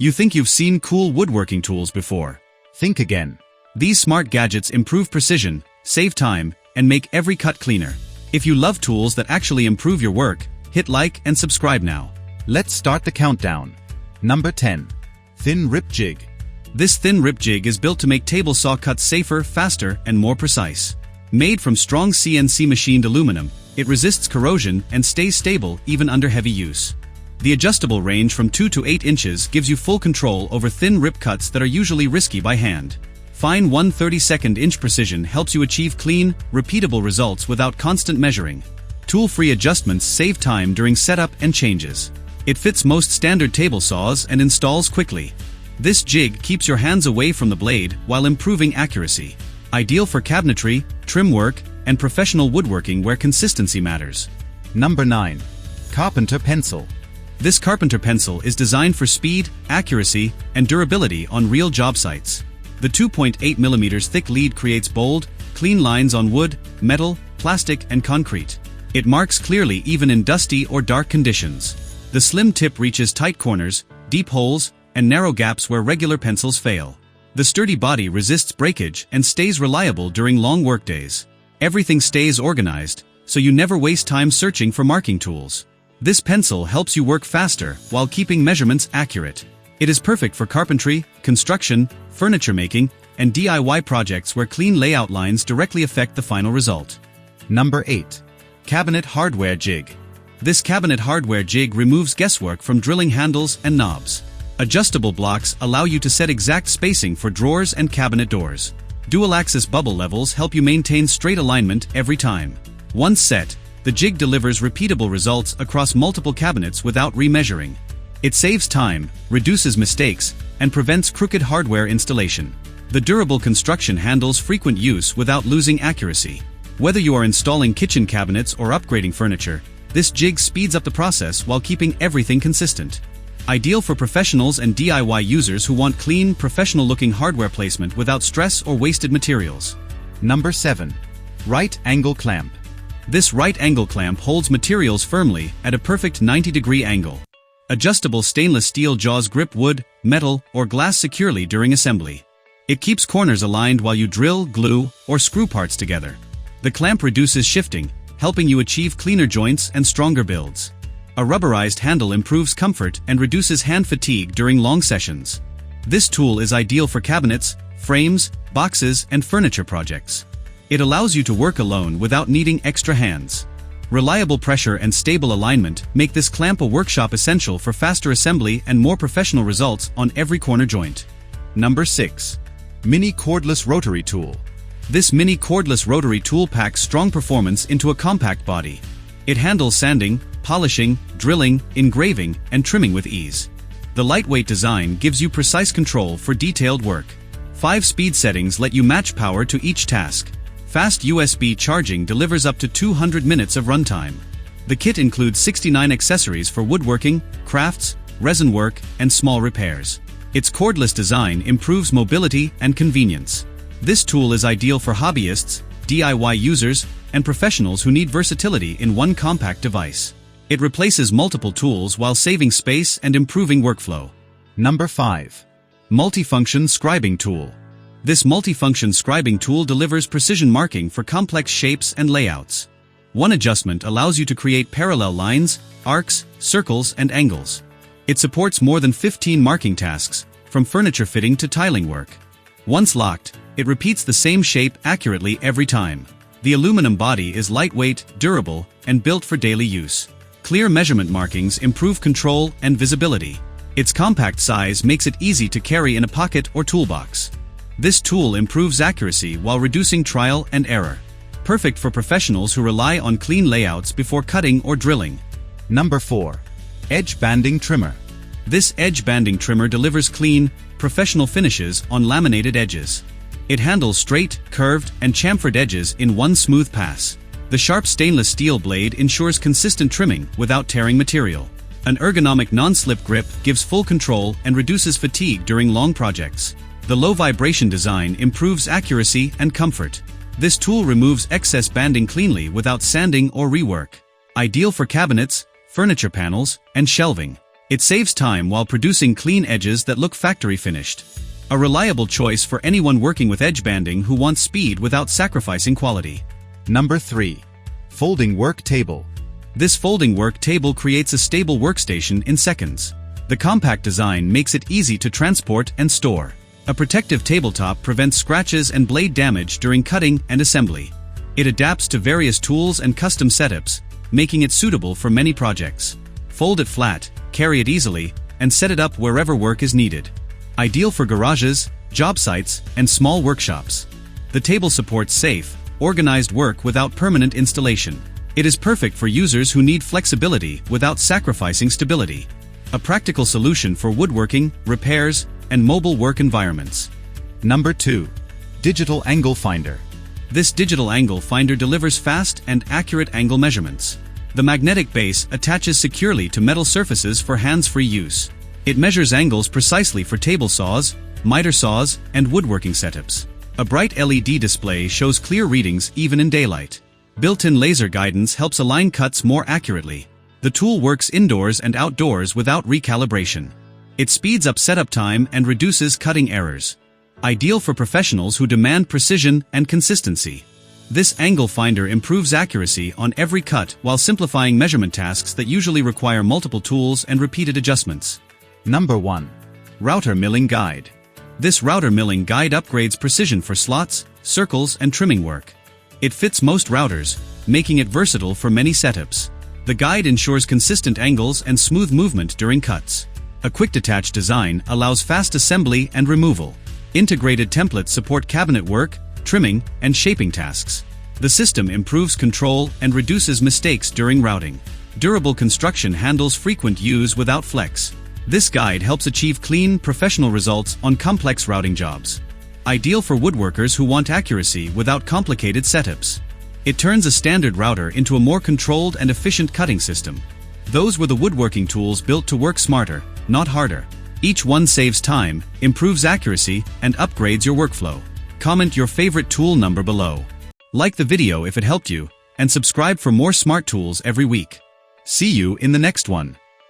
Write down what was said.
You think you've seen cool woodworking tools before? Think again. These smart gadgets improve precision, save time, and make every cut cleaner. If you love tools that actually improve your work, hit like and subscribe now. Let's start the countdown. Number 10. Thin Rip Jig. This thin rip jig is built to make table saw cuts safer, faster, and more precise. Made from strong CNC machined aluminum, it resists corrosion and stays stable even under heavy use. The adjustable range from 2 to 8 inches gives you full control over thin rip cuts that are usually risky by hand. Fine 1/32 inch precision helps you achieve clean, repeatable results without constant measuring. Tool-free adjustments save time during setup and changes. It fits most standard table saws and installs quickly. This jig keeps your hands away from the blade while improving accuracy. Ideal for cabinetry, trim work, and professional woodworking where consistency matters. Number 9. Carpenter Pencil. This Carpenter pencil is designed for speed, accuracy, and durability on real job sites. The 2.8 mm thick lead creates bold, clean lines on wood, metal, plastic, and concrete. It marks clearly even in dusty or dark conditions. The slim tip reaches tight corners, deep holes, and narrow gaps where regular pencils fail. The sturdy body resists breakage and stays reliable during long workdays. Everything stays organized, so you never waste time searching for marking tools. This pencil helps you work faster while keeping measurements accurate. It is perfect for carpentry, construction, furniture making, and DIY projects where clean layout lines directly affect the final result. Number 8. Cabinet Hardware Jig. This cabinet hardware jig removes guesswork from drilling handles and knobs. Adjustable blocks allow you to set exact spacing for drawers and cabinet doors. Dual-axis bubble levels help you maintain straight alignment every time. Once set, the jig delivers repeatable results across multiple cabinets without remeasuring. It saves time, reduces mistakes, and prevents crooked hardware installation. The durable construction handles frequent use without losing accuracy. Whether you are installing kitchen cabinets or upgrading furniture, this jig speeds up the process while keeping everything consistent. Ideal for professionals and DIY users who want clean, professional-looking hardware placement without stress or wasted materials. Number 7. Right Angle Clamp. This right angle clamp holds materials firmly at a perfect 90-degree angle. Adjustable stainless steel jaws grip wood, metal, or glass securely during assembly. It keeps corners aligned while you drill, glue, or screw parts together. The clamp reduces shifting, helping you achieve cleaner joints and stronger builds. A rubberized handle improves comfort and reduces hand fatigue during long sessions. This tool is ideal for cabinets, frames, boxes, and furniture projects. It allows you to work alone without needing extra hands. Reliable pressure and stable alignment make this clamp a workshop essential for faster assembly and more professional results on every corner joint. Number 6. Mini Cordless Rotary Tool. This mini cordless rotary tool packs strong performance into a compact body. It handles sanding, polishing, drilling, engraving, and trimming with ease. The lightweight design gives you precise control for detailed work. 5 speed settings let you match power to each task. Fast USB charging delivers up to 200 minutes of runtime. The kit includes 69 accessories for woodworking, crafts, resin work, and small repairs. Its cordless design improves mobility and convenience. This tool is ideal for hobbyists, DIY users, and professionals who need versatility in one compact device. It replaces multiple tools while saving space and improving workflow. Number 5. Multifunction Scribing Tool. This multifunction scribing tool delivers precision marking for complex shapes and layouts. One adjustment allows you to create parallel lines, arcs, circles, and angles. It supports more than 15 marking tasks, from furniture fitting to tiling work. Once locked, it repeats the same shape accurately every time. The aluminum body is lightweight, durable, and built for daily use. Clear measurement markings improve control and visibility. Its compact size makes it easy to carry in a pocket or toolbox. This tool improves accuracy while reducing trial and error. Perfect for professionals who rely on clean layouts before cutting or drilling. Number 4. Edge Banding Trimmer. This edge banding trimmer delivers clean, professional finishes on laminated edges. It handles straight, curved, and chamfered edges in one smooth pass. The sharp stainless steel blade ensures consistent trimming without tearing material. An ergonomic non-slip grip gives full control and reduces fatigue during long projects. The low vibration design improves accuracy and comfort. This tool removes excess banding cleanly without sanding or rework. Ideal for cabinets, furniture panels, and shelving. It saves time while producing clean edges that look factory finished. A reliable choice for anyone working with edge banding who wants speed without sacrificing quality. Number 3. Folding work table. This folding work table creates a stable workstation in seconds. The compact design makes it easy to transport and store. A protective tabletop prevents scratches and blade damage during cutting and assembly. It adapts to various tools and custom setups, making it suitable for many projects. Fold it flat, carry it easily, and set it up wherever work is needed. Ideal for garages, job sites, and small workshops. The table supports safe, organized work without permanent installation. It is perfect for users who need flexibility without sacrificing stability. A practical solution for woodworking, repairs, and mobile work environments. Number 2. Digital angle finder. This digital angle finder delivers fast and accurate angle measurements. The magnetic base attaches securely to metal surfaces for hands-free use. It measures angles precisely for table saws, miter saws, and woodworking setups. A bright LED display shows clear readings even in daylight. Built-in laser guidance helps align cuts more accurately. The tool works indoors and outdoors without recalibration. It speeds up setup time and reduces cutting errors. Ideal for professionals who demand precision and consistency. This angle finder improves accuracy on every cut while simplifying measurement tasks that usually require multiple tools and repeated adjustments. Number 1. Router milling guide. This router milling guide upgrades precision for slots, circles, and trimming work. It fits most routers, making it versatile for many setups. The guide ensures consistent angles and smooth movement during cuts. A quick detach design allows fast assembly and removal. Integrated templates support cabinet work, trimming, and shaping tasks. The system improves control and reduces mistakes during routing. Durable construction handles frequent use without flex. This guide helps achieve clean, professional results on complex routing jobs. Ideal for woodworkers who want accuracy without complicated setups. It turns a standard router into a more controlled and efficient cutting system. Those were the woodworking tools built to work smarter, not harder. Each one saves time, improves accuracy, and upgrades your workflow. Comment your favorite tool number below. Like the video if it helped you, and subscribe for more smart tools every week. See you in the next one.